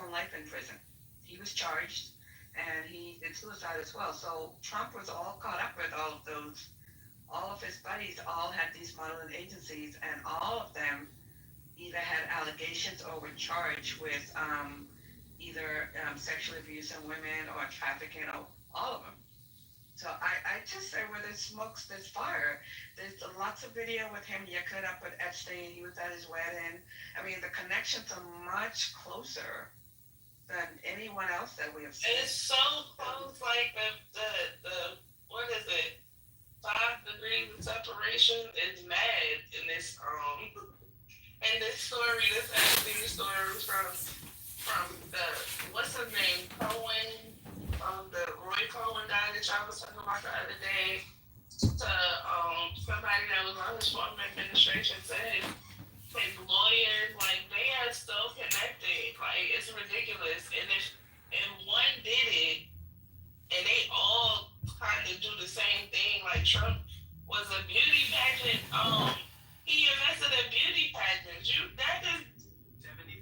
own life in prison. He was charged, and he did suicide as well. So Trump was all caught up with all of those. All of his buddies all had these modeling agencies, and all of them either had allegations or were charged with either sexual abuse of women or trafficking, or all of them. So I just say where there's smokes, there's fire. There's lots of video with him yucking it up with Epstein. He was at his wedding. I mean, the connections are much closer than anyone else that we have seen. And it's so close, like the what is it? 5 degrees of separation is mad in this story, this Epstein story from the what's his name, Cohen, the Roy Cohen guy that y'all was talking about the other day, to somebody that was on his former administration said his lawyers, like, they are so connected, like, it's ridiculous. And one did it, and they all kind of do the same thing. Like, Trump was a beauty pageant. He invested in beauty pageants.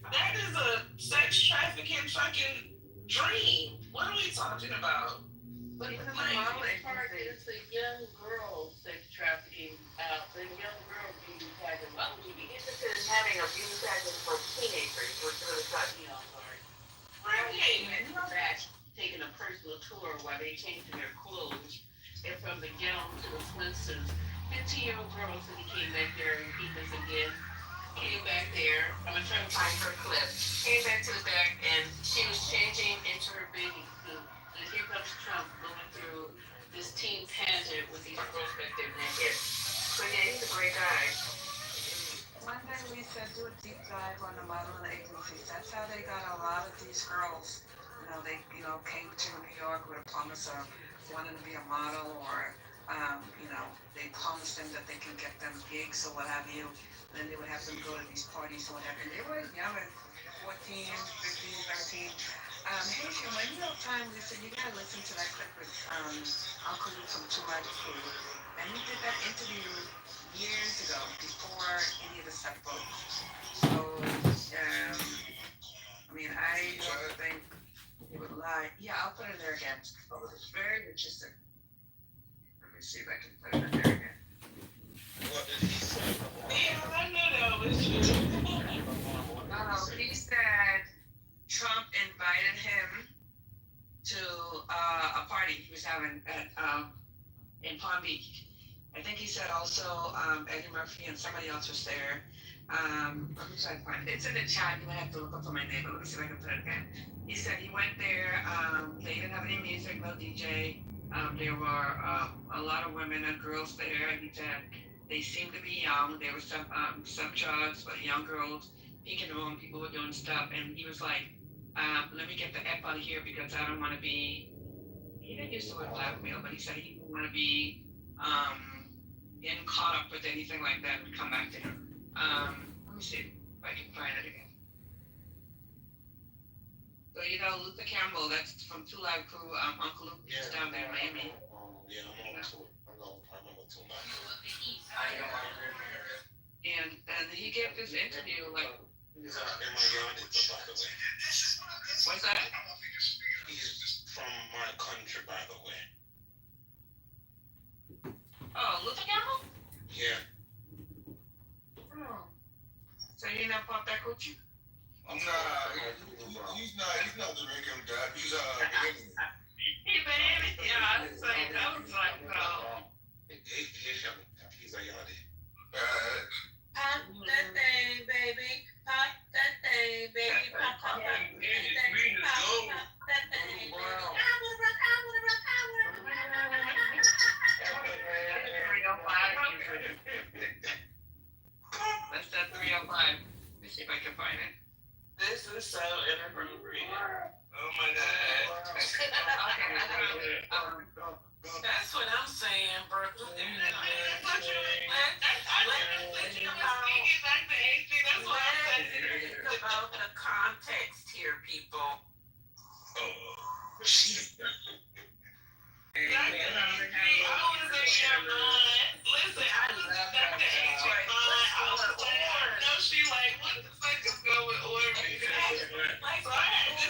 That is a sex trafficking fucking dream. What are we talking about? But the part is the young girl sex trafficking, the young girl beauty pageant. Why would you be interested in having a beauty pageant for teenagers? Which really got me off guard. Right. And that taking a personal tour while they changing their clothes, and from the gown to the swimsuits. 15-year-old girl said he came back there and he was again. Came back there. I'm gonna try to find her clip. Came back to the back and she was changing into her bathing suit. And here comes Trump going through this teen pageant with these girls back there naked. So yeah, he's a great guy. One day we said do a deep dive on the modeling agencies. That's how they got a lot of these girls. They came to New York with a promise of wanting to be a model, or they promised them that they can get them gigs or what have you. Then they would have them go to these parties or whatever. They were young, 14, 15, 13. Hey, when you have time, listen, you gotta listen to that clip with Uncle Luke from Too Much Food. And he did that interview years ago, before any of the stuff broke. So, I don't think he would lie. Yeah, I'll put it there again. Oh, it's very interesting. Let me see if I can put it in there again. What did he say? Yeah, I knew that was you. No, he said Trump invited him to a party he was having in Palm Beach. I think he said also Eddie Murphy and somebody else was there. Let me try to find it. It's in the chat. You might have to look up for my name, but let me see if I can put it again. He said he went there. They didn't have any music, no DJ. There were a lot of women and girls there. He said they seemed to be young. There were some drugs, but young girls peeking around. People were doing stuff, and he was like, "Let me get the F out of here because I don't want to be." He didn't use the word blackmail, but he said he didn't want to be getting caught up with anything like that and come back to him. Let me see if I can find it again. So Luther Campbell, that's from Two Live Crew. Uncle Luke is down there in Miami. Yeah, I remember Two Live. And he gave this interview like. He's in my yard, by the way. What's that? He's from my country, by the way. Oh, Luther Campbell? Yeah. Oh. So you not pop that coochie? Nah, he's not Jamaican, Dad. He's Bahamian. He Bahamian? Yeah, I was like, that was like, no. He's a yardie. Pop that thing, baby. Pop that thing, baby. Pop that thing. Pop that thing, baby. I wanna rock. That's that 305. Let me see if I can find it. This is so inappropriate. Oh my God. That's what I'm saying, bro. That's what I'm saying. About the context here, people. Oh, shit. I was in your mind. Listen, I was in the ancient mind. I know she like, what the fuck is going on with me? So I had to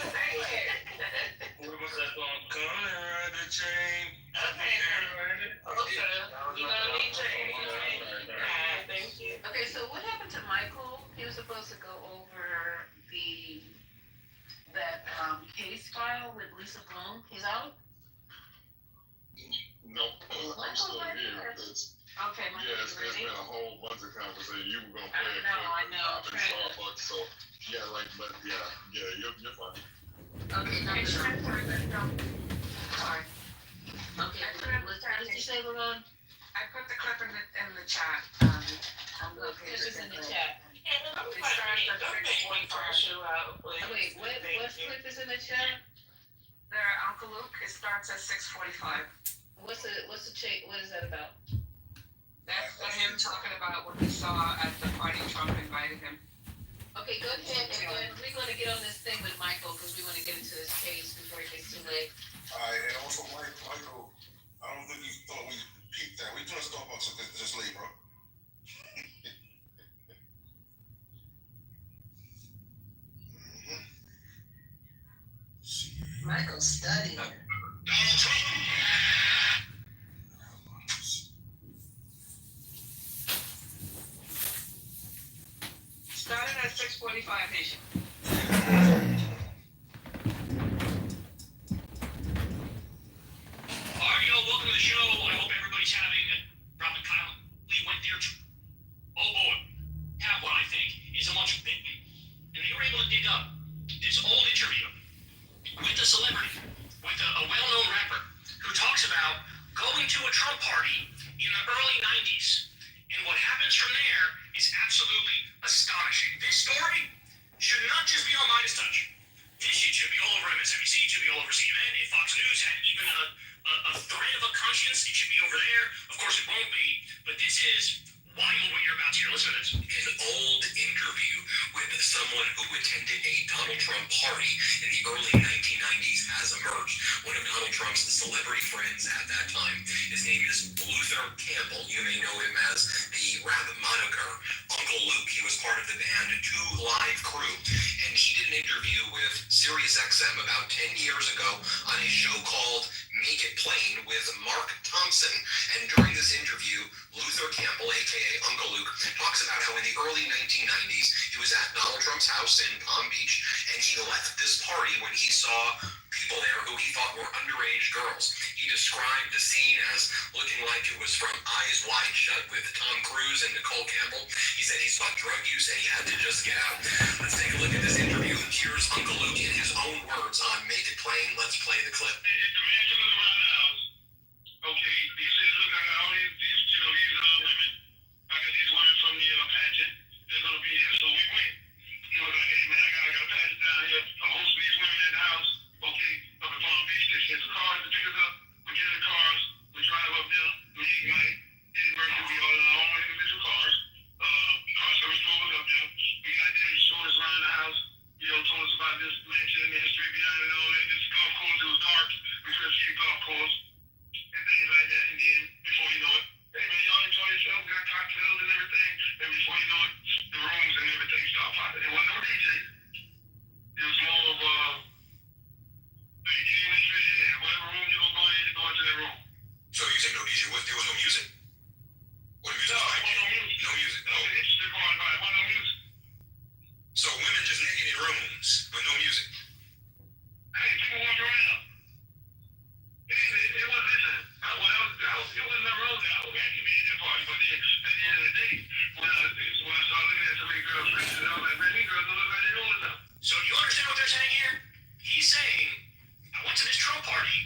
supposed to go over that case file with Lisa Bloom. He's out? No, I'm still here. Okay, Yes, there's been a whole bunch of conversation. You were gonna play I know. in Starbucks, so yeah, you're fine. Okay, no, sorry. Okay, what did you say, Lavon? I put the clip in the chat. What clip is in the chat? Wait, what clip is in the chat? There, Uncle Luke, it starts at 6:45. What is that about? That's him talking about what he saw at the party Trump invited him. Okay, go ahead, and then we're gonna get on this thing with Michael, because we wanna get into this case before it gets too late. Alright, and also Michael, I don't think you thought we peeped that. We doing Starbucks this late, bro. Michael's studying. Donald Trump. Started at 6:45, Nation. Welcome to the show. I hope everybody's having a Robert Kyle. We went there. Oh boy, have what I think is a much big. And they were able to dig up this old interview with a celebrity, with a well-known rapper, who talks about going to a Trump party in the early 90s. And what happens from there is absolutely astonishing. This story should not just be on Midas Touch. This shit should be all over MSNBC, it should be all over CNN. If Fox News had even a thread of a conscience, it should be over there. Of course it won't be, but this is wild what you're about to hear. Listen to this. An old interview with someone who attended a Donald Trump party in the early 1990s has emerged. One of Donald Trump's celebrity friends at that time, his name is Luther Campbell. You may know him as the rap moniker Uncle Luke. He was part of the band 2 Live Crew, and he did an interview with SiriusXM about 10 years ago on a show called Make It Plain with Mark Thompson. And during this interview, Luther Campbell, aka Uncle Luke, talks about how in the early 1990s he was at Donald Trump's house in Palm Beach, and he left this party when he saw people there who he thought were underage girls. He described the scene as looking like it was from Eyes Wide Shut with Tom Cruise and Nicole Campbell. He said he saw drug use and he had to just get out. Let's take a look at this interview. Here's Uncle Luke in his own words on Make It Plain. Let's play the clip. The man took us around the house. Okay, he said, look, I got all these women. I got these women from the pageant. They're gonna be here. So we went. He was like, hey man, I got a pageant down here. Most of these women at the house. Okay, up in Palm Beach, they get the cars to pick us up. We get in the cars. We drive up there. Me, Mike, Eddie Murphy, we all in our own individual cars. Car service drove us up there. We got there. He showed us around the house. Told us about this mansion and the history behind it all that. This golf course, it was dark. We couldn't see the golf course and things like that. And then, before you know it, hey man, y'all enjoy yourself. We got cocktails and everything. And before you know it, the rooms and everything start popping. It wasn't no DJ. It was more of hey, get in this video. Whatever room you're gonna go in, you go into that room. So you said no DJ. There was no music? What music? No, no music. No music. That was the interesting part about it. Wasn't no music. So women just naked in rooms with no music. Hey, people walk around. It was, listen, it wasn't nothing wrong with that. I was actually being in that party, but then at the end of the day, when I started looking at some of these girls' faces, I was like, man, these girls don't look like they're doing enough. So you understand what they're saying here? He's saying, I went to this Trump party,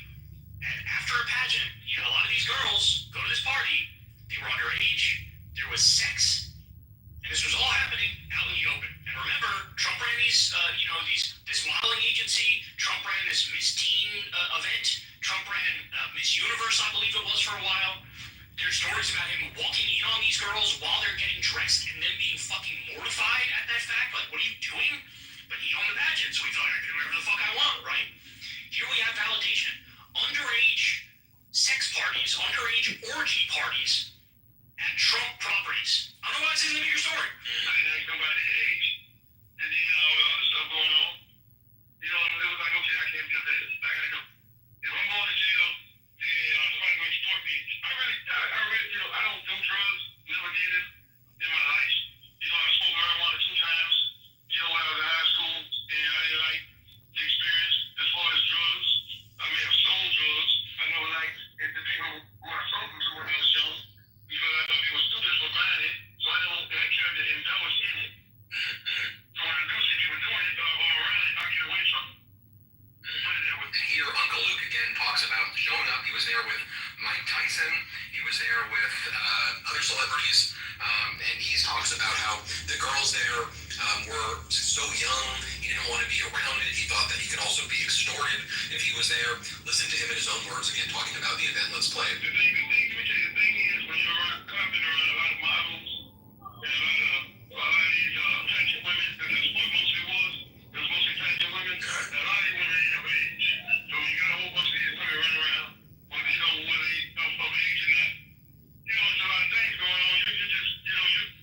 and after a pageant, you had a lot of these girls go to this party. They were underage. There was sex. And this was all happening out in the open. And remember, Trump ran this modeling agency. Trump ran this Miss Teen event. Trump ran Miss Universe, I believe it was, for a while. There's stories about him walking in on these girls while they're getting dressed and then being fucking mortified at that fact. Like, what are you doing? But he owned the pageant, so he thought I can do whatever the fuck I want, right? Here we have validation. Underage sex parties, underage orgy parties at Trump properties. Otherwise, this isn't a bigger story. I didn't ask nobody their age. And then all the other stuff going on. It was like, okay, I can't do this. I gotta go. If I'm going to jail, then somebody's going to exploit me. I really, I don't do drugs. Never did it in my life. I smoked marijuana 2 times. was there with other celebrities, and he talks about how the girls there were so young, he didn't want to be around it. He thought that he could also be extorted if he was there. Listen to him in his own words again, talking about the event. Let's play it. The thing is, when you're around, clubbing around a lot of models and a lot of these pageant women, because that's what mostly was. It was mostly pageant women. And a lot of these women ain't of age. So you got a whole bunch of these women running around, whether they of age or not. You know, there's a lot of things going on. You just, you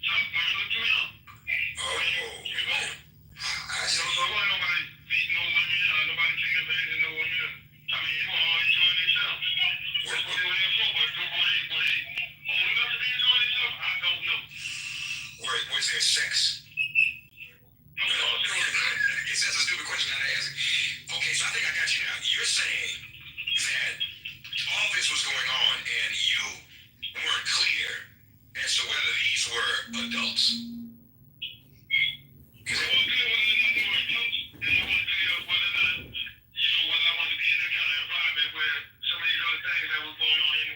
some women look too young. You go. So why nobody beating no women, nobody taking advantage of no women? I mean, you all enjoying themselves. That's what they were there for, but were they old enough to be enjoying themselves? I don't know. Was there sex? That's a stupid question I ask. Okay, so I think I got you now. You're saying that all this was going on and you weren't clear as to whether these were adults. I wasn't clear whether or not they were adults, and I wasn't clear whether or not, whether I wanted to be in that kind of environment where some of these other things that was going on in.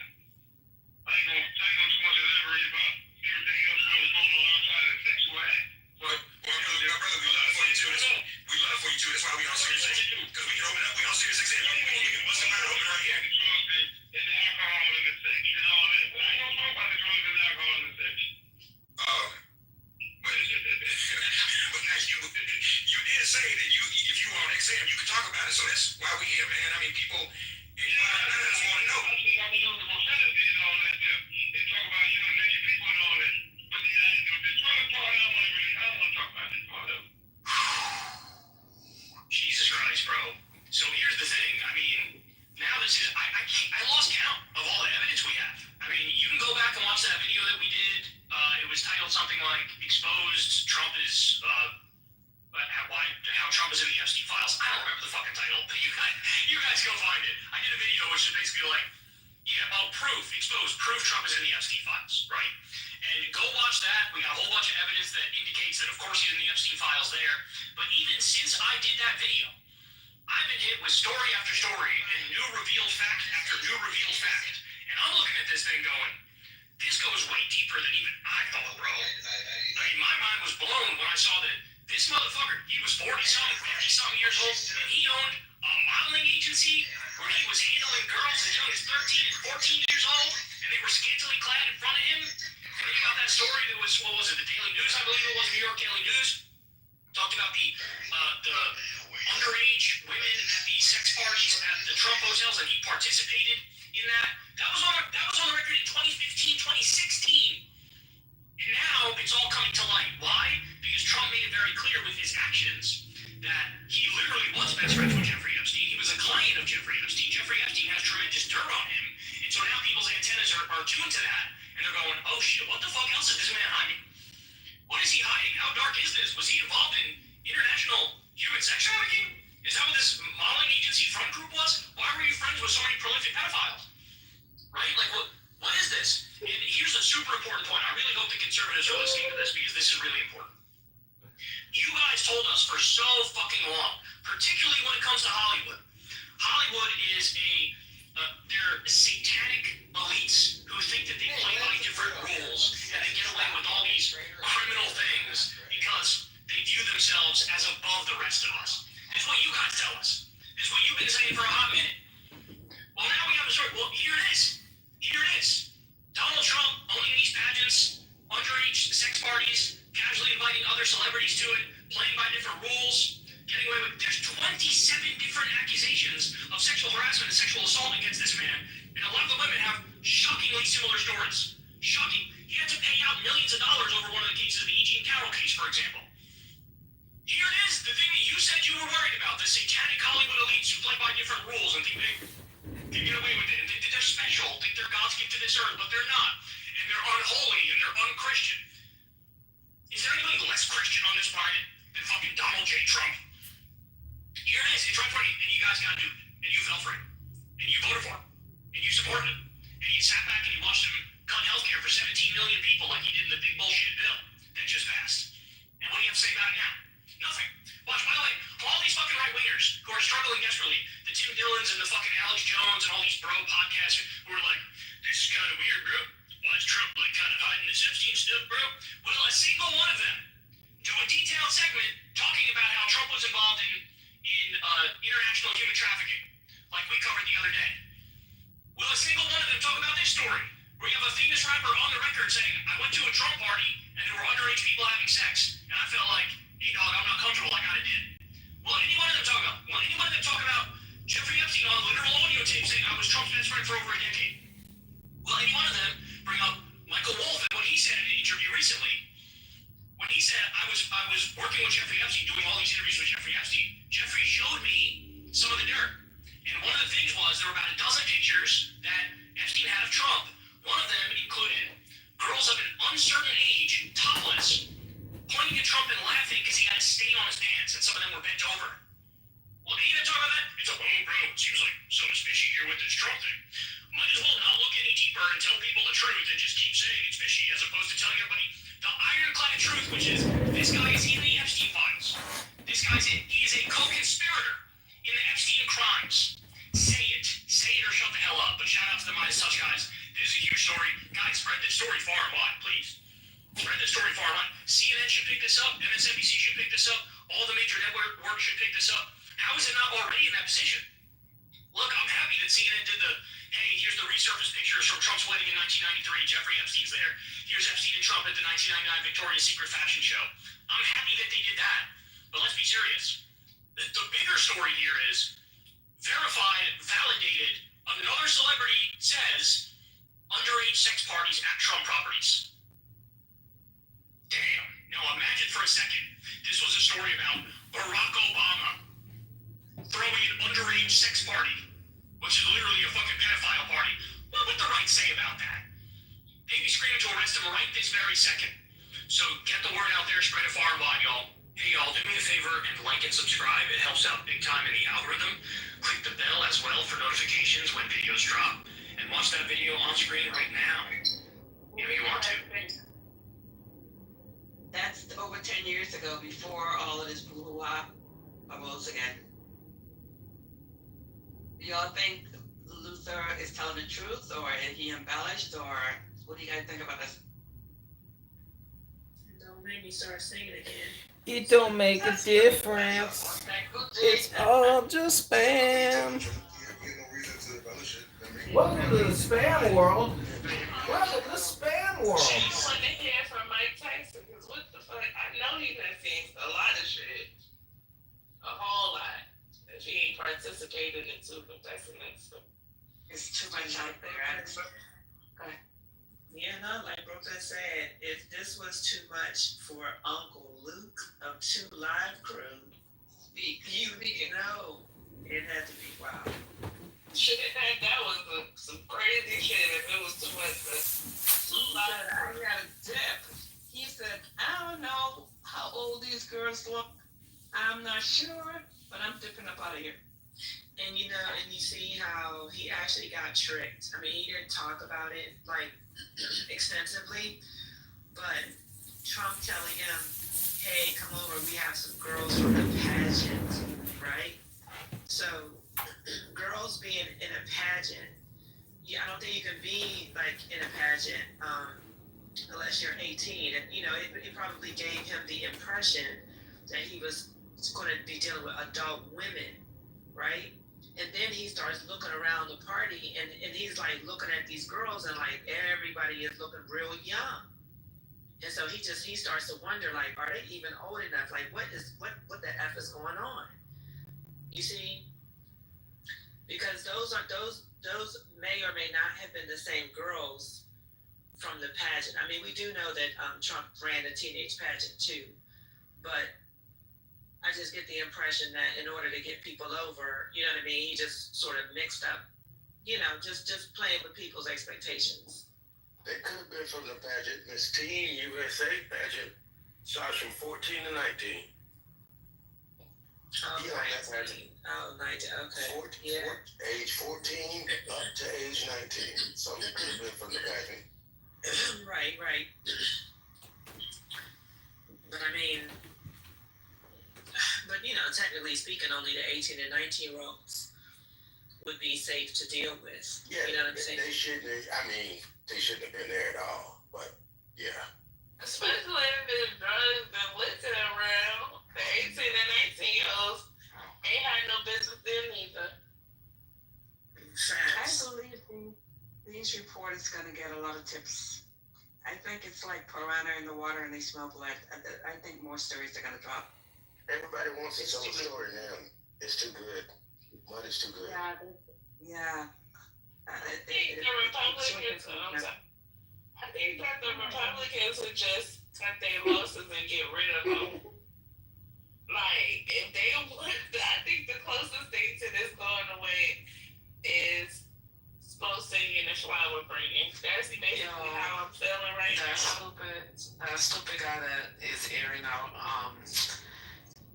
I ain't gonna too much elaborate about everything else that was going on outside of the sexual act. Well, brother, we love for you too. We love for you too. That's why we on Serious X. Because we can open up. We on Serious X. We can bust it wide open right here. The drugs and the alcohol and the sex and all that. But I ain't gonna talk about the drugs and the alcohol and the sex. But now you did say that if you were on XM, you could talk about it. So that's why we here, man. I mean, people, none of us want to know. I think I was using profanity and all that. They talk about naked people and all that. But the drug part, I don't want to talk about this part of it. Jesus Christ, bro. So here's the thing. I mean, now this is, I lost count of all the evidence we have. I mean, you can go back and watch that video that we did. It was titled something like Exposed Trump is, how Trump is in the Epstein files. I don't remember the fucking title, but you guys go find it. I did a video which is basically like, proof Trump is in the Epstein files, right? And go watch that. We got a whole bunch of evidence that indicates that, of course, he's in the Epstein files there. But even since I did that video, I've been hit with story after story and new revealed fact after new revealed fact. And I'm looking at this thing going, this goes way deeper than even I thought, bro. I mean, my mind was blown when I saw that this motherfucker, he was 40-something, 50-something years old, and he owned a modeling agency where he was handling girls as young as 13 and 14 years old, and they were scantily clad in front of him. And then you got that story that was, what was it, the Daily News, I believe it was, New York Daily News, talked about the underage women at the sex parties at the Trump hotels, and he participated in that. That was on the record in 2015, 2016. And now it's all coming to light. Why? Because Trump made it very clear with his actions that he literally was best friends with Jeffrey Epstein. He was a client of Jeffrey Epstein. Jeffrey Epstein has tremendous dirt on him. And so now people's antennas are tuned to that. And they're going, oh shit, what the fuck else is this man hiding? What is he hiding? How dark is this? Was he involved in international human sex trafficking? Is that what this modeling agency front group was? Why were you friends with so many prolific pedophiles? Right? Like, what is this? And here's a super important point. I really hope the conservatives are listening to this because this is really important. You guys told us for so fucking long, particularly when it comes to Hollywood. Hollywood is they're satanic elites who think that they play by different rules and they get away with all these criminal things because they view themselves as above the rest of us. This is what you guys tell us. This is what you've been saying for a hot minute. Well, now we have a story. Well, here it is. Here it is. Donald Trump owning these pageants, underage sex parties, casually inviting other celebrities to it, playing by different rules, getting away with. There's 27 different accusations of sexual harassment and sexual assault against this man, and a lot of the women have shockingly similar stories. Shocking. He had to pay out millions of dollars over one of the cases, the E. Jean Carroll case, for example. Here it is, the thing that you said you were worried about, the satanic Hollywood elites who play by different rules and think they can get away with it, and think that they're special, think they're God's gift to this earth, but they're not. And they're unholy, and they're unchristian. Is there anybody less Christian on this planet than fucking Donald J. Trump? Here it is, it's right for you, and you guys got duped, and you fell for it, and you voted for him, and you supported him, and you sat back and you watched him cut healthcare for 17 million people like he did in the big bullshit bill that just passed. And what do you have to say about it now? Nothing. Watch, by the way, all these fucking right-wingers who are struggling desperately, the Tim Dillons and the fucking Alex Jones and all these bro podcasts who are like, this is kind of weird, bro. Why is Trump like kind of hiding this Epstein stuff, bro? Will a single one of them do a detailed segment talking about how Trump was involved in international human trafficking, like we covered the other day? Will a single one of them talk about this story, where you have a famous rapper on the record saying, I went to a Trump party and there were underage people having sex, and I felt like, hey dog, I'm not comfortable, I kinda did. Will any one of them talk about Jeffrey Epstein on literal audio tape saying I was Trump's best friend for over a decade? Will any one of them bring up Michael Wolff and what he said in an interview recently? When he said, I was working with Jeffrey Epstein, doing all these interviews with Jeffrey Epstein, Jeffrey showed me some of the dirt. And one of the things was there were about a dozen pictures that Epstein had of Trump. One of them included girls of an uncertain age, topless, pointing at Trump and laughing because he had a stain on his pants, and some of them were bent over. Well, they even talk about that. It's like, oh, bro, it seems like something's fishy here with this Trump thing. Might as well not look any deeper and tell people the truth and just keep saying it's fishy as opposed to telling everybody the ironclad truth, which is this guy is in the Epstein files. He is a co-conspirator in the Epstein crimes. Say it or shut the hell up. But shout out to the Midas Touch guys. This is a huge story. Guys, spread this story far and wide, please. Spread this story far and wide. CNN should pick this up. MSNBC should pick this up. All the major networks should pick this up. How is it not already in that position? Look, I'm happy that CNN did the, hey, here's the resurfaced pictures from Trump's wedding in 1993. Jeffrey Epstein's there. Here's Epstein and Trump at the 1999 Victoria's Secret fashion show. I'm happy that they did that. But let's be serious. The bigger story here is verified, validated, another celebrity says underage sex parties at Trump properties. Damn. Now imagine for a second, this was a story about Barack Obama throwing an underage sex party, which is literally a fucking pedophile party. What would the right say about that? They'd be screaming to arrest him right this very second. So get the word out there, spread it far and wide, y'all. Hey, y'all, do me a favor and like and subscribe. It helps out big time in the algorithm. Click the bell as well for notifications when videos drop. And watch that video on screen right now. If you want to. That's over 10 years ago, before all of this brouhaha arose again. Do y'all think Luther is telling the truth, or is he embellished, or what do you guys think about this? Don't make me start singing again. It don't make a difference. It's all just spam. Welcome to the spam world. Welcome to the spam world. I want to hear from Mike Tyson, because what the fuck? I know he done seen a lot of shit. A whole lot. If he ain't participated in two contestants. It's too much out there. Yeah, no, like Brooklyn said, if this was too much for Uncle Luke of 2 Live Crew, you know it had to be wild. Shit, that was some crazy shit if it was too much for 2 Live Crew. I got a tip. He said, I don't know how old these girls look. I'm not sure, but I'm dipping up out of here. And you know, and you see how he actually got tricked. I mean, he didn't talk about it like extensively, but Trump telling him, hey, come over, we have some girls from the pageant, right? So girls being in a pageant, I don't think you can be like in a pageant unless you're 18. And you know, it probably gave him the impression that he was going to be dealing with adult women, right? And then he starts looking around the party, and he's like looking at these girls, and like everybody is looking real young. And so he starts to wonder, like, are they even old enough? Like, what the F is going on? You see? Because those may or may not have been the same girls from the pageant. I mean, we do know that Trump ran a teenage pageant too, but I just get the impression that in order to get people over, you know what I mean, he just sort of mixed up, you know, just playing with people's expectations. They could have been from the pageant. Miss Teen USA pageant starts from 14 to 19. Oh, Yeah, that's 19. Oh, 19, okay. Age 14 up to age 19. So they could have been from the pageant. Right. But I mean, you know, technically speaking, only the 18 and 19-year-olds would be safe to deal with. Yeah, You know what I'm saying? they shouldn't have been there at all. But yeah. Especially if there's drugs and liquor around. The 18 and 19-year-olds ain't had no business there neither. I believe these reporters gonna get a lot of tips. I think it's like piranha in the water and they smell blood. I think more stories are gonna drop. Everybody wants its own story now. It's too good. Money's too good. Yeah. I think the Republicans would just cut their losses and get rid of them. Like, if they I think the closest thing to this going away is slow singing and flower bringing. That's basically how I'm feeling right now. That stupid guy that is airing out,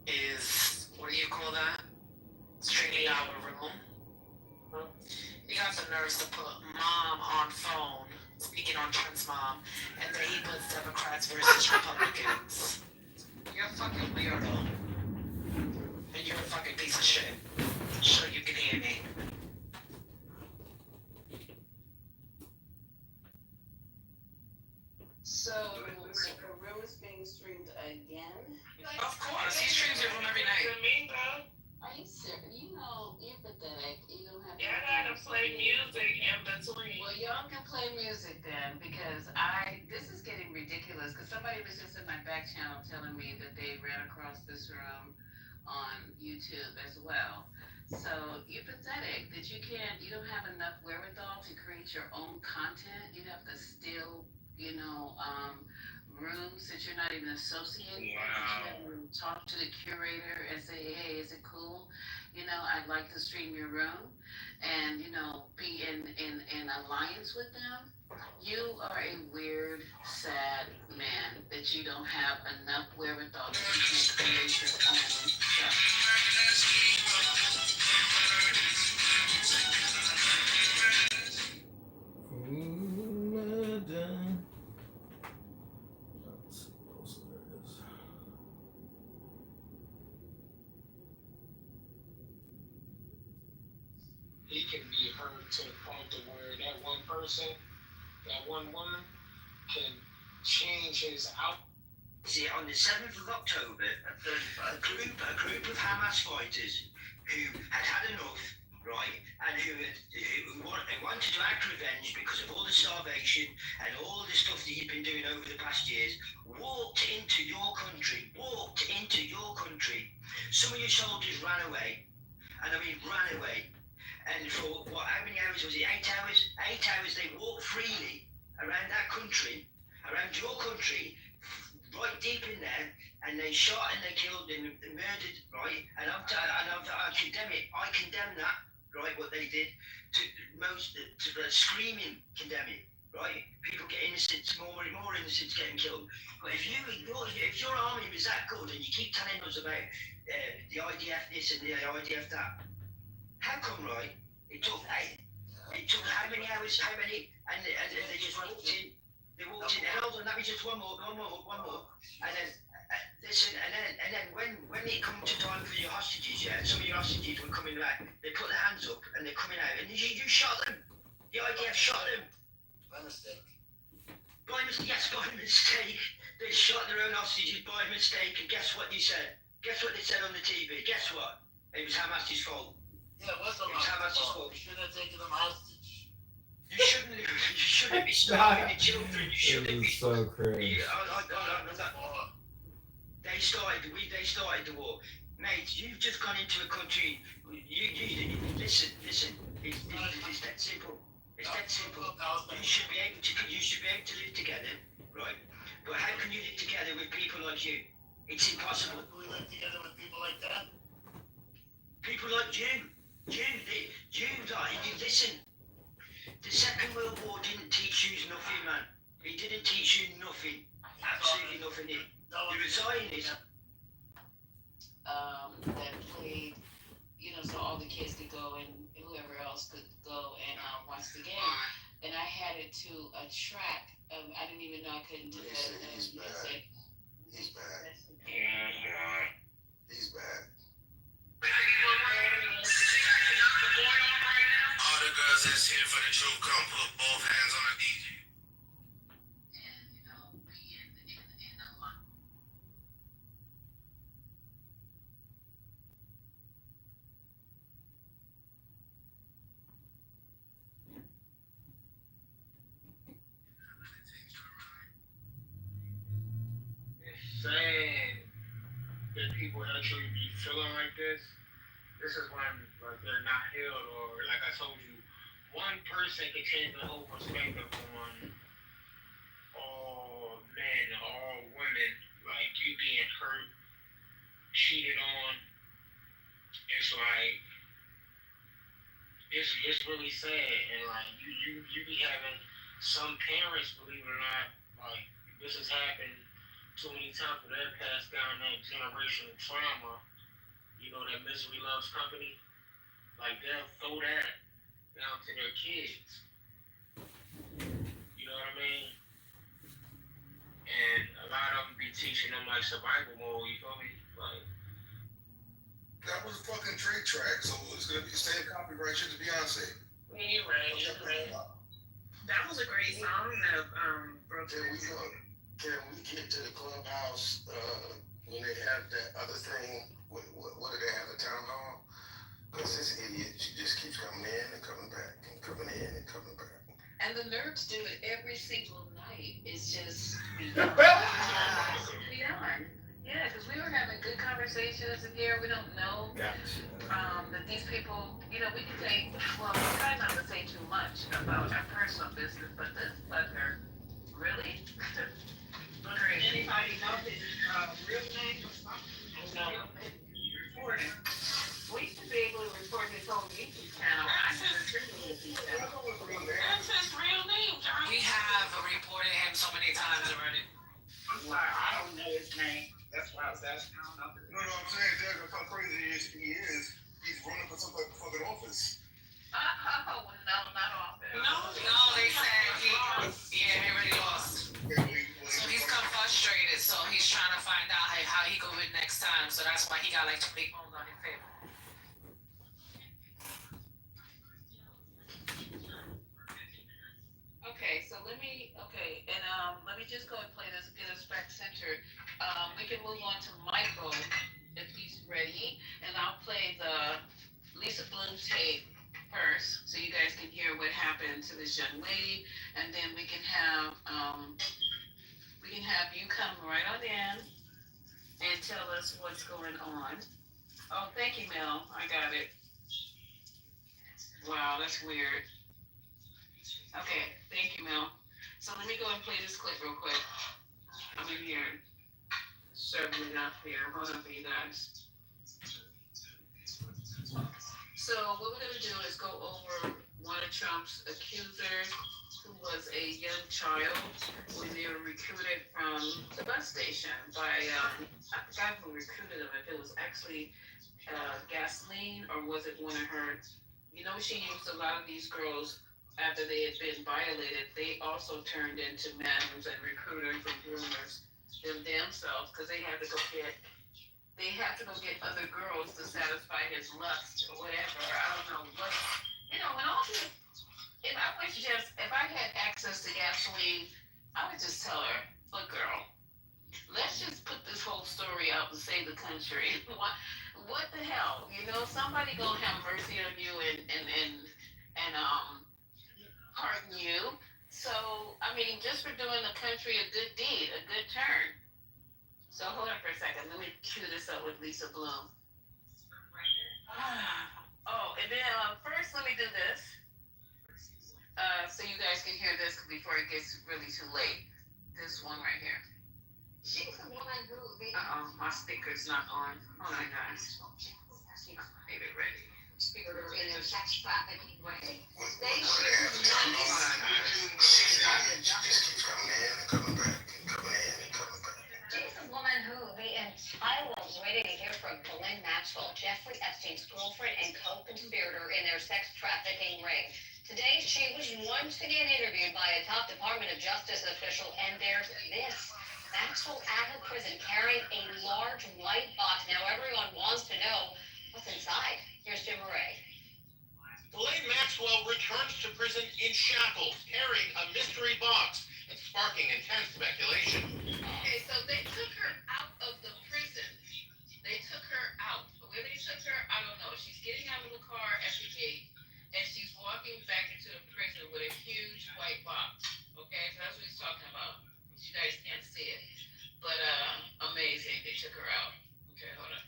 is, what do you call that? Streaming out a room. He got the nerves to put mom on phone, speaking on Trump's mom, and then he puts Democrats versus Republicans. You're a fucking weirdo. And you're a fucking piece of shit. So you can hear me. So, the room is being streamed again? Of course, he streams your room every night. Are you serious? You know, you're pathetic. You don't have Y'all gotta play music in between. Well, y'all can play music then, because this is getting ridiculous, because somebody was just in my back channel telling me that they ran across this room on YouTube as well. So you're pathetic that you don't have enough wherewithal to create your own content. You have to steal, rooms that you're not even associated with. You have to talk to the curator and say, hey, is it cool? I'd like to stream your room and, be in alliance with them. You are a weird, sad man that you don't have enough wherewithal that you can create your own stuff. He can be heard to the point to where that one person, that one word, can change his out. See, on the 7th of October, a group of Hamas fighters who had enough, right, and who wanted to act revenge because of all the starvation and all the stuff that you've been doing over the past years, walked into your country. Some of your soldiers ran away, and I mean ran away. And for how many hours was it? 8 hours? 8 hours they walked freely around that country, around your country, right deep in there, and they shot and they killed and they murdered, right? And I condemn it. I condemn that, right? What they did to screaming condemn it, right? People get innocents, more innocents getting killed. But if your army was that good and you keep telling us about the IDF this and the IDF that. How come, right? It took how many hours? How many? And they just walked in. They walked in. And hold on, let me just one more. And then listen. And then when it come to time for your hostages, some of your hostages were coming back. They put their hands up and they're coming out. And you shot them. The IDF shot them. By mistake. Yes, by mistake. They shot their own hostages by mistake. And guess what they said? Guess what they said on the TV? Guess what? It was Hamas's fault. Yeah, what's the Hamas's fault? You shouldn't have taken them hostage. You shouldn't be starving the children. You shouldn't be. So crazy. They started the war. Mate, you've just gone into a country. Listen. It's that simple. It's that simple. You should be able to live together, right? But how can you live together with people like you? It's impossible. How can we live together with people like that? People like you. Listen. The Second World War didn't teach you nothing, man. It didn't teach you nothing. Absolutely nothing. You're a Zionist. That played, so all the kids could go and whoever else could go and watch the game. And I had it to a track. I didn't even know I couldn't do that. He's bad. He's bad. He's bad. brothers that's here for the truth, come put both hands on the DJ. It's sad that people actually be feeling like this. This is when like they're not healed, or like I told you, one person can change the whole perspective on all men, all women. Like you being hurt, cheated on. It's like it's really sad, and like you be having some parents, believe it or not, like this has happened too many times where they're passed down that generational trauma. You know that misery loves company. Like they'll throw that down to their kids. You know what I mean? And a lot of them be teaching them like survival mode. You feel me? Like That was a fucking Drake track, so it's gonna be the same copyright shit as Beyonce. Yeah, you're right. You're right. That was a great song that broke Can we get to the clubhouse when they have that other thing? What do they have, the town hall? Because this idiot, she just keeps coming in and coming back and coming in and coming back. And the nerds do it every single night. It's just beyond. Yeah, because we were having good conversations in here. We don't know that these people, we can say, well, we try not to say too much about our personal business, but this fucker, really? Anybody know his real name or something? No. Reporting. We used to be able to report his whole YouTube channel. That's his real name, John. We have reported him so many times already. I'm sorry, I don't know his name. That's why I was asking. I don't know. No, I'm saying, Jack, how crazy he is. He's running for some type of fucking office. Oh, no, not often. No, they said he already lost. So he's come frustrated, so he's trying to find out how he go win next time. So that's why he got like 2 big bones on his head. Okay, so let me just go and play this, get us back centered. We can move on to Michael if he's ready, and I'll play the Lisa Bloom tape first, so you guys can hear what happened to this young lady, and then we can have you come right on in and tell us what's going on. Oh, thank you, Mel. I got it. Wow, that's weird. Okay, thank you, Mel. So let me go and play this clip real quick. I'm in here serving it up here. Hold on for you guys. So what we're gonna do is go over one of Trump's accusers, who was a young child when they were recruited from the bus station by I forgot who recruited them. If it was actually gasoline or was it one of her? She used a lot of these girls. After they had been violated, they also turned into madams and recruiters and groomers themselves, because they had to go get other girls to satisfy his lust or whatever. I don't know what, and all this. If I had access to gasoline, I would just tell her, look, girl, let's just put this whole story out and save the country. What the hell? Somebody gonna have mercy on you and pardon you. So, just for doing the country a good deed, a good turn. So hold on for a second. Let me cue this up with Lisa Bloom. Oh, and then first let me do this. So you guys can hear this before it gets really too late. This one right here. She's the woman who... my speaker's not on. Hold on, guys. Maybe ready. Speaker in a sex trafficking way. They should She just keeps coming in and coming back and coming in and coming back. She's the woman who the entire world's waiting to hear from. Ghislaine Maxwell, Jeffrey Epstein's girlfriend and co-conspirator in their sex trafficking ring. Today, she was once again interviewed by a top Department of Justice official, and there's this. Maxwell out of prison carrying a large white box. Now everyone wants to know what's inside. Here's Jim Murray. Ghislaine Maxwell returns to prison in shackles, carrying a mystery box and sparking intense speculation. Okay, so they took her out of the prison. They took her out. Where they took her, I don't know. She's getting out of the car at the gate, and she's walking back into the prison with a huge white box. Okay, so that's what he's talking about. You guys can't see it, but amazing. They took her out. Okay, hold on.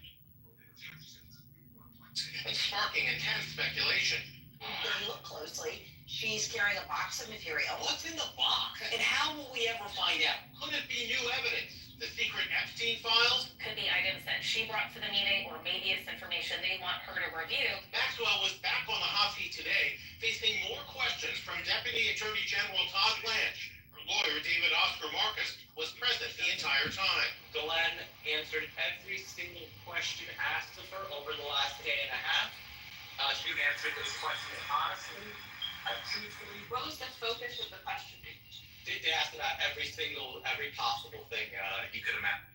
And sparking intense speculation. If you look closely, she's carrying a box of material. What's in the box? And how will we ever find out? Could it be new evidence? The secret Epstein files? Could be items that she brought to the meeting, or maybe it's information they want her to review. Maxwell was back on the hot seat today, facing more questions from Deputy Attorney General Todd Blanche. Her lawyer, David Oscar Marcus, was present the entire time. Glenn answered every single question asked of her over the last day and a half. She answered this question honestly, truthfully. What was the focus of the questioning? They asked about every possible thing you could imagine.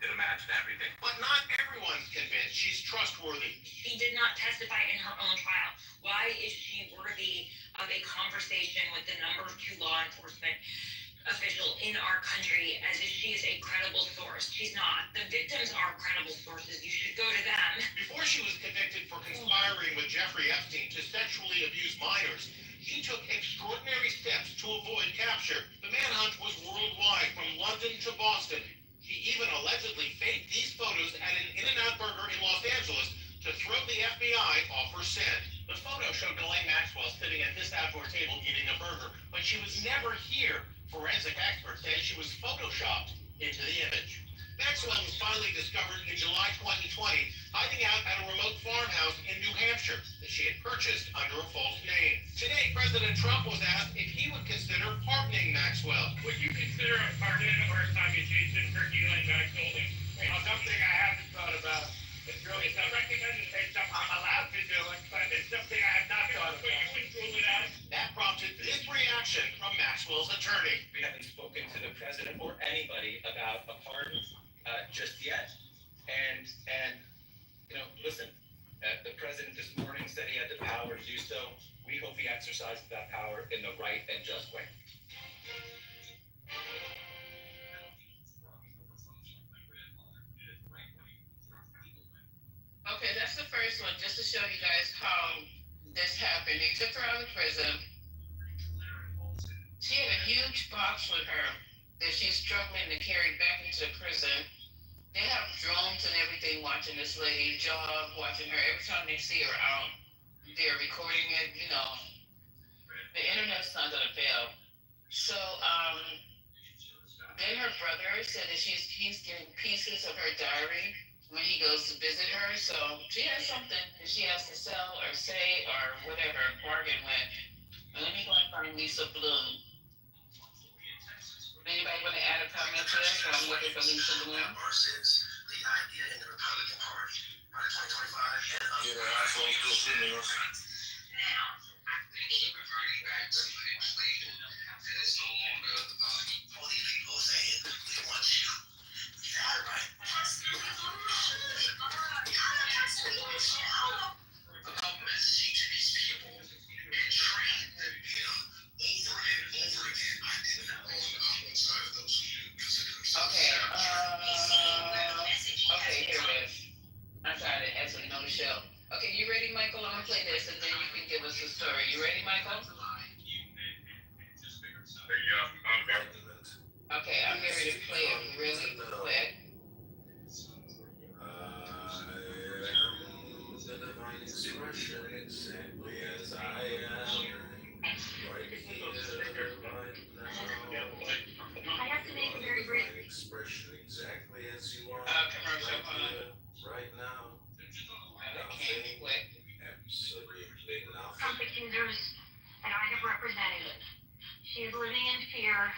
Everything. But not everyone's convinced she's trustworthy. She did not testify in her own trial. Why is she worthy of a conversation with the number 2 law enforcement official in our country as if she is a credible source? She's not. The victims are credible sources. You should go to them. Before she was convicted for conspiring with Jeffrey Epstein to sexually abuse minors, she took extraordinary steps to avoid capture. The manhunt was worldwide, from London to Boston. She even allegedly faked these photos at an In-N-Out Burger in Los Angeles to throw the FBI off her scent. The photo showed Ghislaine Maxwell sitting at this outdoor table eating a burger, but she was never here. Forensic experts say she was photoshopped into the image. Maxwell was finally discovered in July 2020, hiding out at a remote farmhouse in New Hampshire that she had purchased under a false name. Today, President Trump was asked if he would consider pardoning Maxwell. Would you consider a pardon or a commutation for dealing back building? Something I haven't thought about. It's not recommended to something I'm allowed to do it, but it's something I have not thought about. You wouldn't rule it out? That prompted this reaction from Maxwell's attorney. We haven't spoken to the president or anybody about a pardon just yet. And listen, the president this morning said he had the power to do so. We hope he exercises that power in the right and just way. Okay, that's the first one, just to show you guys how this happened. They took her out of prison. She had a huge box with her that she's struggling to carry back into the prison. They have drones and everything watching this lady jog, watching her. Every time they see her out, they're recording it. The internet's not gonna fail. So, then her brother said that he's getting pieces of her diary when he goes to visit her. So she has something that she has to sell or say or whatever, bargain with. Let me go and find Lisa Bloom. Anybody want to add a comment to this? I'm looking for Lisa Bloom. Versus the idea in the Republican Party by 2025 and now, keep reverting back to legislation that is no longer all these people saying we want you. Yeah, right. The government seems to these people and train them over and over again. I did not know on one side of those who consider themselves. Okay, here it is. I'm trying to actually know the show. Okay, you ready, Michael? I'm gonna play this and then you can give us the story. You ready, Michael? Okay, I'm getting ready to play it really quick. I have to make it very brief. Commercial, hold on. Right now. Okay, quick. Trump accusers, and I have represented. She is living in fear.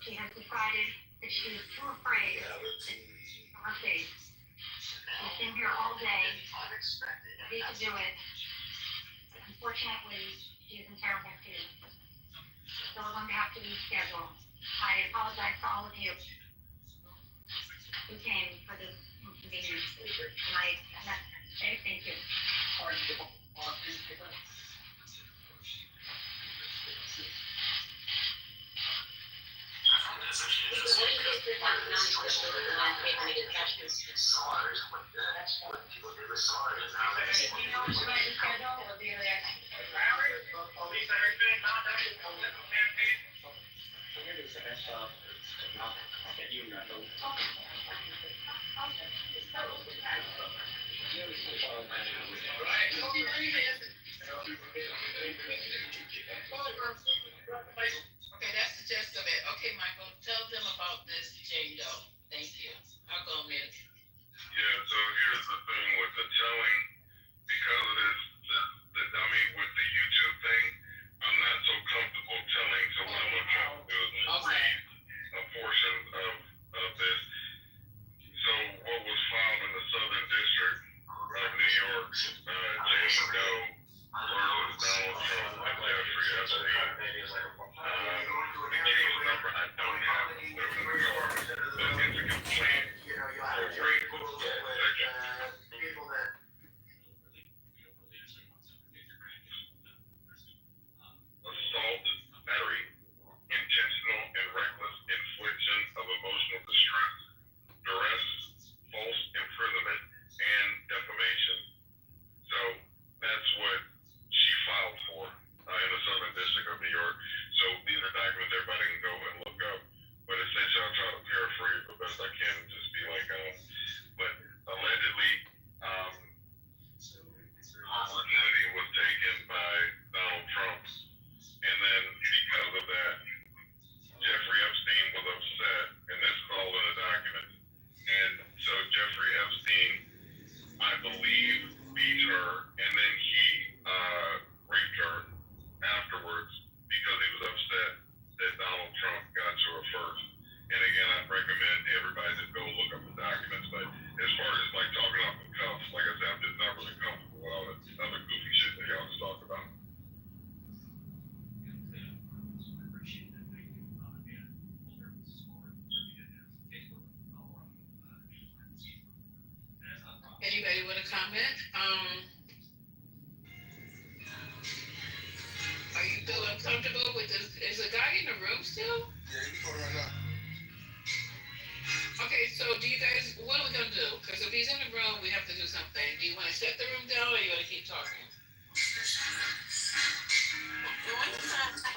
She has decided that she is too afraid of her face. She's been here all day, ready to do it. But unfortunately, she is in terrible fear. So we're going to have to reschedule. I apologize to all of you who came for this inconvenience. And I thank you. Okay, that's the gist of it. Okay, Michael, tell them about this Jane Doe. Thank you. I'll go, Miss. Yeah, so here's the thing with the telling, because of this, the dummy with the YouTube thing, I'm not so comfortable telling, so what I'm gonna try to do is read a portion of this. So what was filed in the Southern District of New York, Jane Doe versus Donald Trump and Jeffrey Epstein. The case number I don't have, but it's a complaint for rape, assault, battery, intentional and reckless infliction of emotional distress, duress, false imprisonment, and defamation. So that's what she filed for in the Southern District of New York. So these are documents everybody can go and look up. But essentially, I'll try to paraphrase the best I can and just be like, but allegedly, opportunity was taken by Donald Trump. And then because of that, Jeffrey Epstein was upset, and this is all in the document. And so Jeffrey Epstein, I believe, beat her, and then he raped her afterwards because he was upset that Donald Trump got to her first. And again, I'd recommend everybody to go look up the documents. But as far as like talking off the cuff, like I said, I'm just not really comfortable with all the other goofy shit that y'all just talked about. Anybody want to comment? Are you feel uncomfortable with this? Is the guy in the room still? Yeah, you go right now. Okay, so do you guys, what are we gonna do? Because if he's in the room, we have to do something. Do you want to shut the room down or you want to keep talking?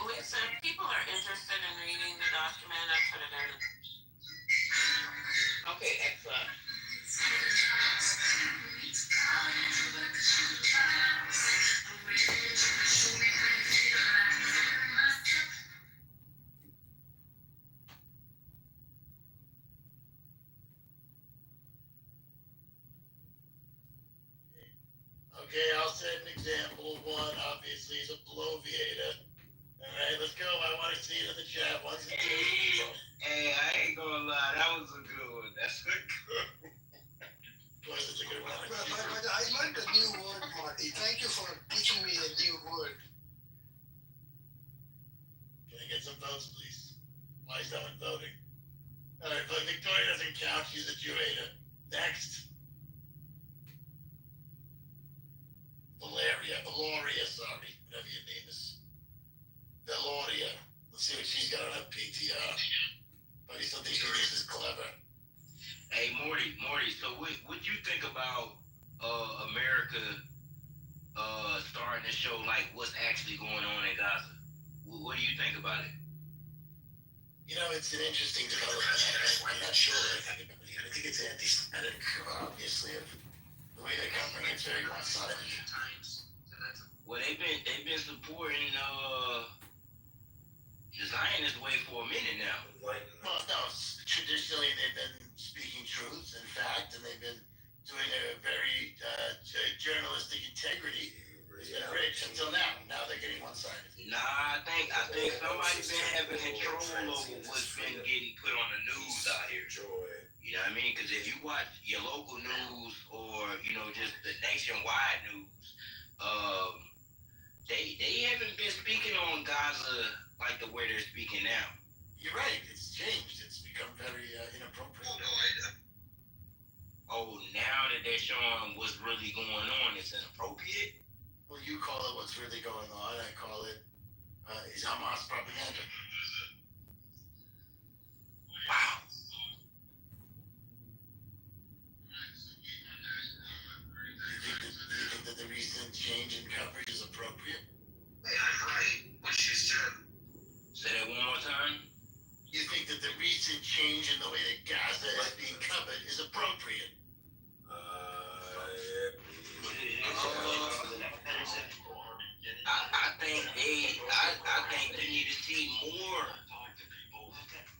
Listen, people are interested in reading the document. I put it in. Okay, excellent. Okay, I'll set an example of one. Obviously, is a bloviator. All right, let's go. I want to see it in the chat. Once and two. Hey, I ain't gonna lie, that was a good one. That's a good one. Was it a good one? But I learned a new word, Marty. Thank you for teaching me a new word. Can I get some votes, please? Why is no one voting? All right, but Victoria doesn't count. She's a Jew hater. Next. Valoria, sorry, whatever your name is. Valoria. Let's see what she's got on her PTR. But he still thinks this is clever. Hey, Morty, so what you think about America starting to show like what's actually going on in Gaza? What do you think about it? You know, it's an interesting development. I'm not sure what I think about it. I think it's anti-Semitic, obviously, of the way they're covering it. It's very one-sided. Well, they've been supporting the Zionist way for a minute now. Well, no, traditionally they've been speaking truth and fact, and they've been doing a very journalistic integrity. It's been rich until now. Now they're getting one-sided. Nah, I think somebody's been having control over what's been getting put on the news out here. You know what I mean? Because if you watch your local news or just the nationwide news, they haven't been speaking on Gaza like the way they're speaking now. You're right. It's changed. It's become very inappropriate. Oh, now that they're showing what's really going on, it's inappropriate? Well, you call it what's really going on. I call it is Hamas propaganda. Wow. You change in coverage is appropriate? Right. What she said. Say that one more time. You think that the recent change in the way that Gaza is being covered is appropriate? I think they need to see more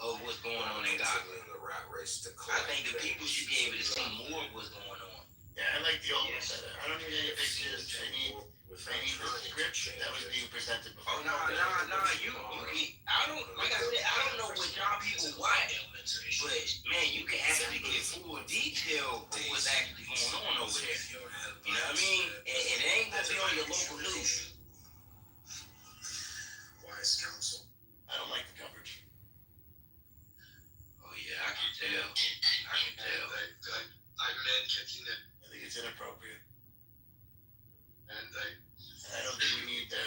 of what's going on in Gaza. I think the people should be able to see more of what's going on. Yeah, I like the old one better. I don't need any pictures. I need the script that was being presented before. Oh, no, you I don't, like I said, I don't know what y'all people watch, but man, you can actually get full detail of what's actually going on over there. You know what I mean? And it ain't gonna be on your local news. Wise counsel. I don't like the coverage. Oh yeah, I can tell. I meant catching it. I think it's inappropriate. And I don't think we need the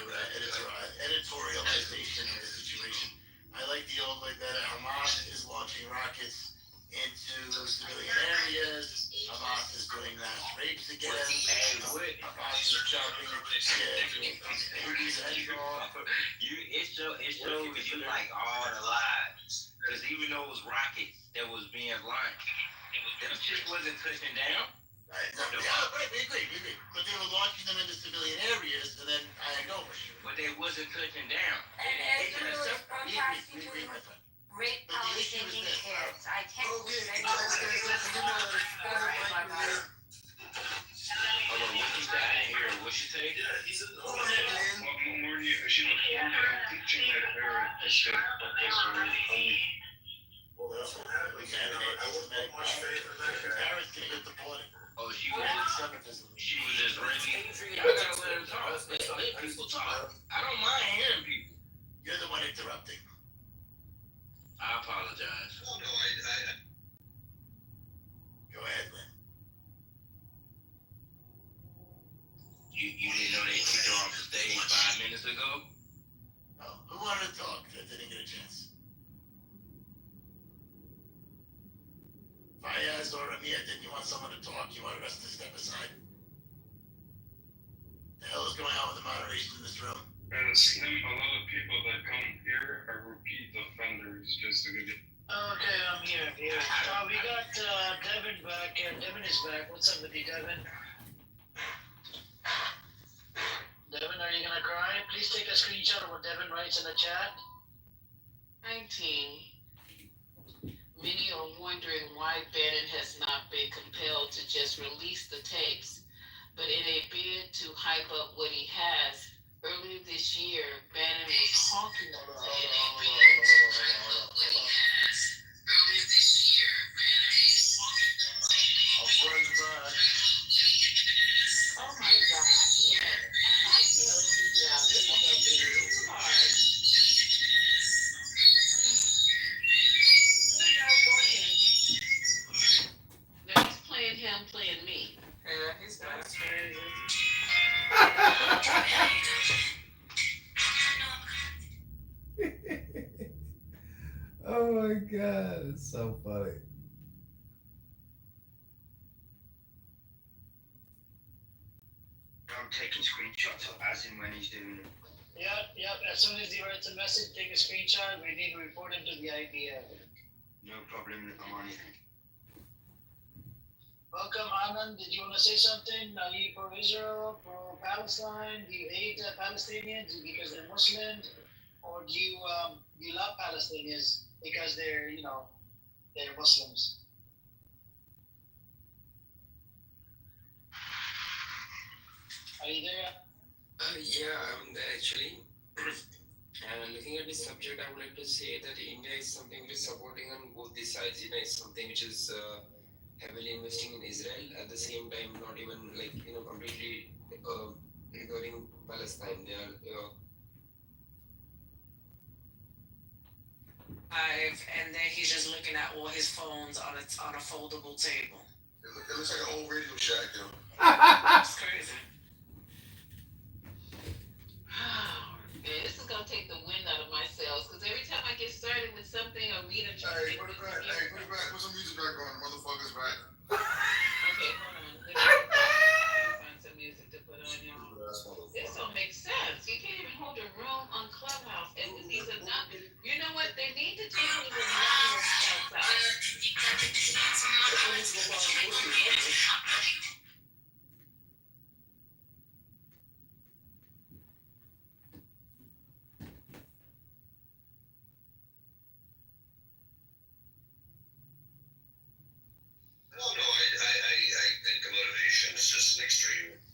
editorialization of the situation. I like the old way better. Hamas is launching rockets into civilian areas. Hamas is doing mass rapes again. Hamas is chopping babies' heads off. It shows you like all the lies. Because even those rockets that was being launched, them shit wasn't touching down. Right, we agree. But they were launching them into civilian areas, and then I had no issue. But they wasn't touching down. We agree, my friend. Rape But the issue is this. kids. I can't. Hold on, what she said? I didn't hear her. What she say? he's a Oh, Well, that's what happened. We can't Paris can get deported. Oh, she was Israeli. I gotta let her talk. Let people talk. I don't mind hearing people. You're the one interrupting. I apologize. Oh, no, I Go ahead, man. You didn't know they kicked her off the stage 5 minutes ago? Oh, who wanted to talk that didn't get a chance? Fayaz or Amir, didn't you want someone to talk? You wanted us to step aside? The hell is going on with the moderation in this room? And Slim, a lot of people that come here are repeat offenders, just to give you. Okay, I'm here. We got Devin back. Devin is back. What's up with you, Devin? Devin, are you gonna cry? Please take a screenshot of what Devin writes in the chat. 19. Many are wondering why Bannon has not been compelled to just release the tapes. But in a bid to hype up what he has, earlier this year, Bannon was talking about Oh my God, yeah. I'm telling you, y'all, this is gonna be hard. Now he's playing him, playing me. Yeah, he's best friends. Oh my god, it's so funny. I'm taking screenshots of as and when he's doing it. Yep. As soon as he writes a message, take a screenshot. We need to report him to the IDF. No problem, I'm on it. Welcome, Anand. Did you want to say something? Are you pro Israel, pro Palestine? Do you hate Palestinians because they're Muslims, or do you love Palestinians because they're they're Muslims? Are you there? Yeah, I'm there actually. And looking at this subject, I would like to say that India is something which is supporting on both the sides. It's something which is heavily investing in Israel, at the same time not even completely ignoring Palestine. They are And then he's just looking at all his phones on a foldable table. It looks like an old Radio Shack, yo. It's crazy. Man, this is gonna take the wind out of my sails because every time I get started with something or read a Hey, put it back. Put some music back on. Motherfuckers back. Okay, hold on. Let me find some music to put on, y'all.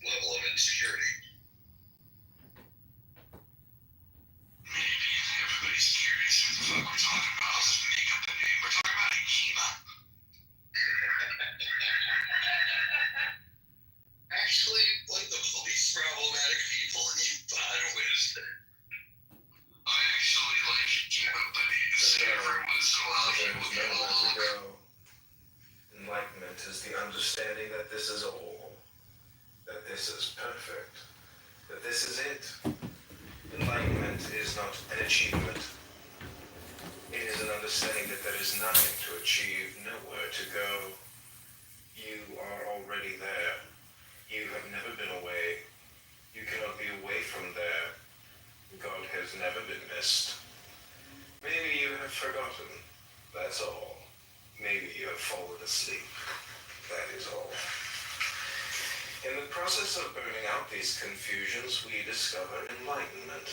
level of insecurity. Maybe everybody's curious what the fuck we're talking about. I'll just make up a name. We're talking about Akima. Actually, like the police problematic people you thought it was. I actually like Akima, but every once in a while he will get a little. Enlightenment is the understanding that this is all, that this is perfect, that this is it. Enlightenment is not an achievement. It is an understanding that there is nothing to achieve, nowhere to go. You are already there. You have never been away. You cannot be away from there. God has never been missed. Maybe you have forgotten. That's all. Maybe you have fallen asleep. That is all. In the process of burning out these confusions, we discover enlightenment.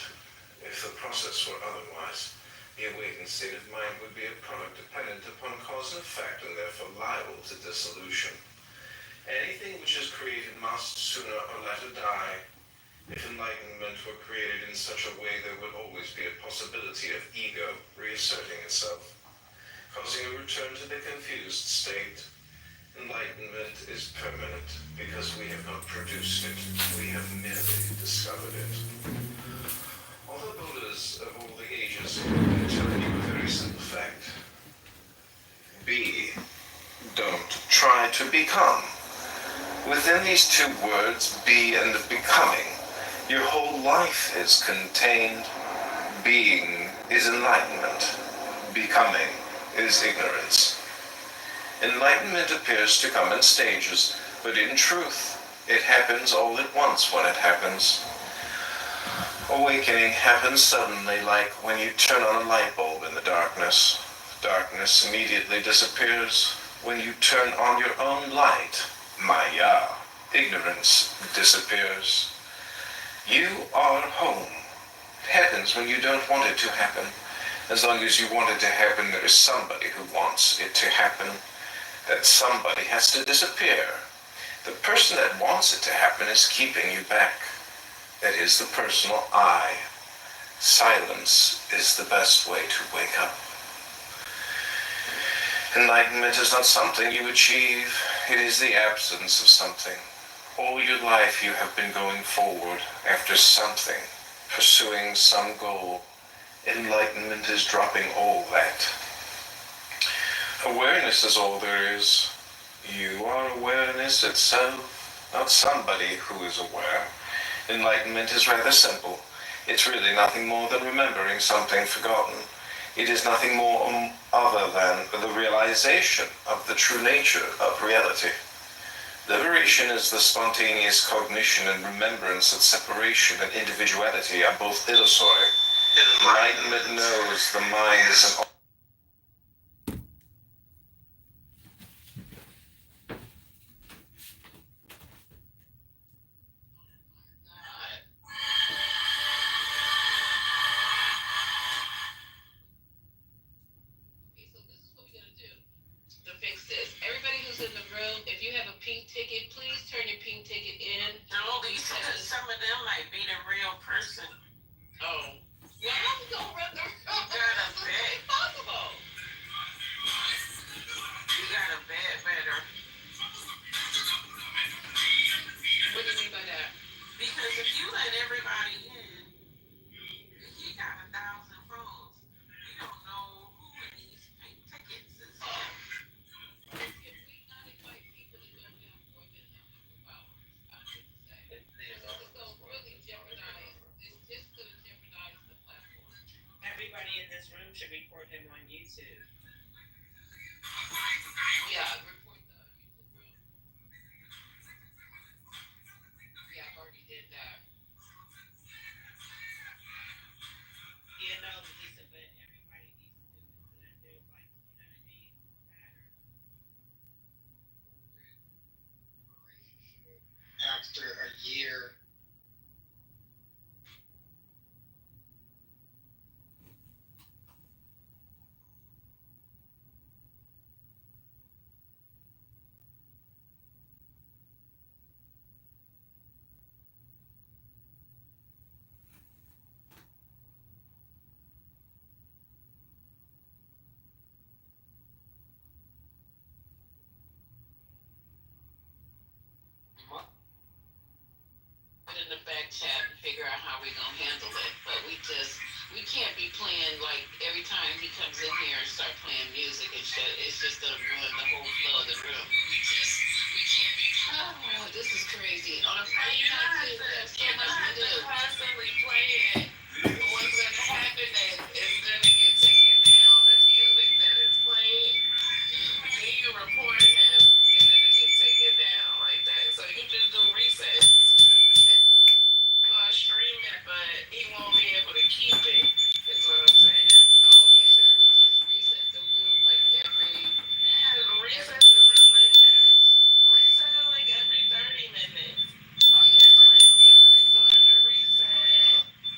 If the process were otherwise, the awakened state of mind would be a product dependent upon cause and effect and therefore liable to dissolution. Anything which is created must sooner or later die. If enlightenment were created in such a way, there would always be a possibility of ego reasserting itself, causing a return to the confused state. Enlightenment is permanent because we have not produced it, we have merely discovered it. All the Buddhas of all the ages have been telling you a very simple fact. Be, don't try to become. Within these two words, be and becoming, your whole life is contained. Being is enlightenment. Becoming is ignorance. Enlightenment appears to come in stages, but in truth, it happens all at once when it happens. Awakening happens suddenly, like when you turn on a light bulb in the darkness. Darkness immediately disappears. When you turn on your own light, Maya, ignorance disappears. You are home. It happens when you don't want it to happen. As long as you want it to happen, there is somebody who wants it to happen. That somebody has to disappear. The person that wants it to happen is keeping you back. That is the personal I. Silence is the best way to wake up. Enlightenment is not something you achieve. It is the absence of something. All your life you have been going forward after something, pursuing some goal. Enlightenment is dropping all that. Awareness is all there is. You are awareness itself, not somebody who is aware. Enlightenment is rather simple. It's really nothing more than remembering something forgotten. It is nothing more other than the realization of the true nature of reality. Liberation is the spontaneous cognition and remembrance that separation and individuality are both illusory. Enlightenment knows the mind is an Fix this. Everybody who's in the room, if you have a pink ticket, please turn your pink ticket in. No, because some of them might be the real person. Oh. Well, I'm gonna run the You gotta bet. possible. You gotta bet better. What do you mean by that? Because if you let everybody in, he got 1,000 phones. We don't know who in these pink tickets is him. If we not invite people that don't have more than hours, I would say. It's gonna really jeopardize, it's just gonna jeopardize the platform. Everybody in this room should report him on YouTube. Yeah, report the YouTube room. Yeah, I've already did that. You know, Lisa, but everybody needs to do it so that there's like, you know what I mean? Pattern. After a year chat and figure out how we're gonna handle it. But we can't be playing like every time he comes in here and start playing music. It's just gonna ruin the whole flow of the room. We can't be. Oh, this is crazy. On a Friday night, we have so much to do. Constantly play it. What's gonna happen is gonna get taken down. The music that is played, then you report him, then it can take it down like that. So you just do reset. Stream it, but he won't be able to keep it. Is what I'm saying. Okay, so we just reset the room like reset the room reset it like every 30 minutes. Oh yeah, play music during the reset.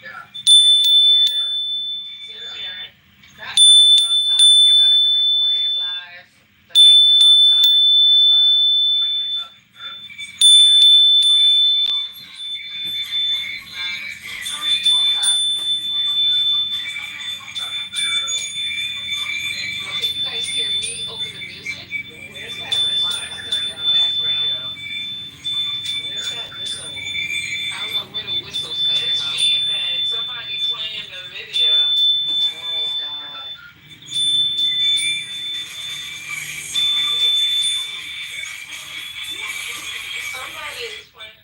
Yeah. And yeah, alright. That's the link on top. You guys can report his live. The link is on top. Report his live. Can you guys hear me open the music? Where's that whistle? Stuff in the background. Where's that whistle? I don't know where the whistle's coming from. It's feedback. Somebody playing the video. Oh God. Somebody is playing.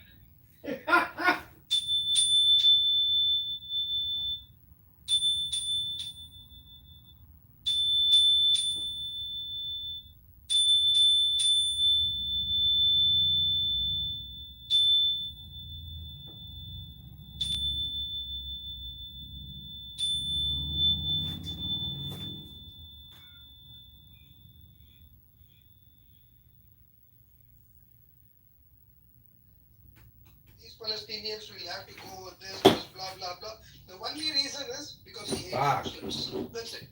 These Palestinians will have to go with this, blah, blah, blah. The only reason is because he hates Muslims. That's it.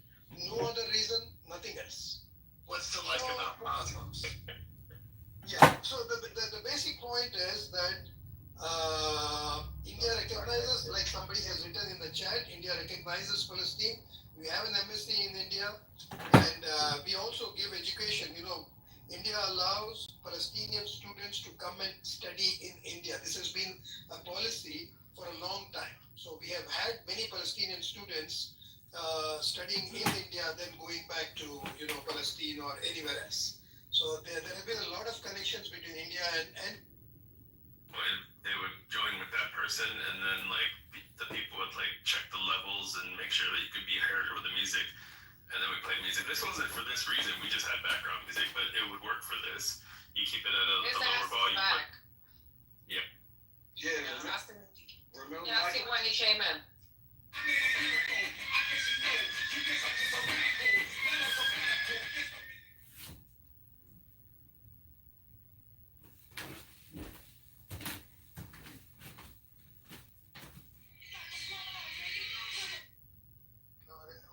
No other reason, nothing else. What's to like about Muslims? Yeah, so the basic point is that India recognizes, like somebody has written in the chat, India recognizes Palestine. We have an embassy in India, and we also give education. India allows Palestinian students to come and study in India. This has been a policy for a long time. So we have had many Palestinian students studying in India, then going back to Palestine or anywhere else. So there have been a lot of connections between India and they would join with that person, and then like the people would like check the levels and make sure that you could be heard with the music. And then we played music. This wasn't for this reason. We just had background music, but it would work for this. You keep it at a lower volume. Yeah. Yeah. Yeah, I see when he came in.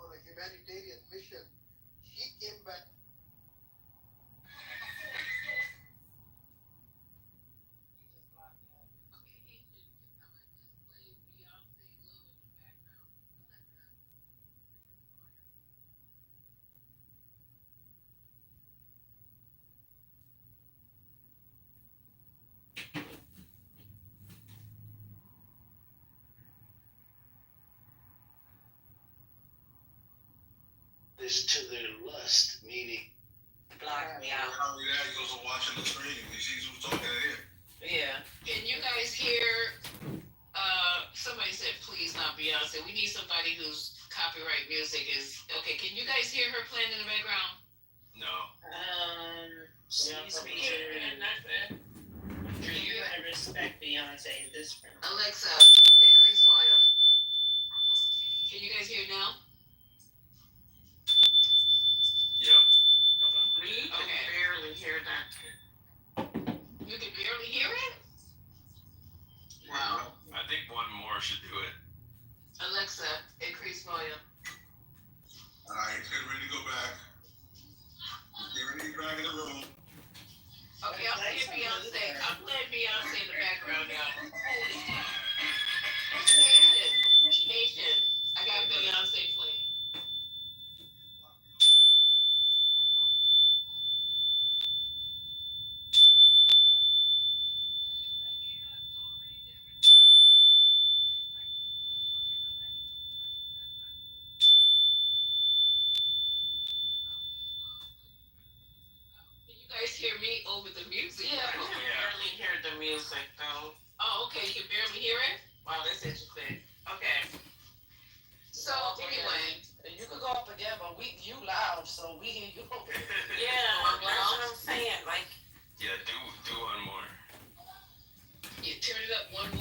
on a humanitarian mission. She came back. This to their lust, meaning Block me out. How he goes to watching the screen. He sees who's talking to him. Yeah. Can you guys hear? Somebody said, "Please not Beyonce." We need somebody whose copyright music is okay. Can you guys hear her playing in the background? No. Excuse me, you gotta respect Beyonce in this room. Alexa, increase volume. Can you guys hear now? Yep. Me? Okay. Barely hear that. You can barely hear it? Wow. I think one more should do it. Alexa, increase volume. Alright, it's getting ready to go back. Get ready to get back in the room. Okay, I'm playing Beyonce. I'm playing Beyonce in the background now. Haitian. I got Beyonce playing. me over the music. Yeah, I right? can barely hear the music though. Oh, okay, you can barely hear it? Wow, that's interesting. Okay. So anyway, You could go up again, but you loud, so we hear you over here. Yeah, that's what I'm saying. Like, Yeah, do one more. you turn it up one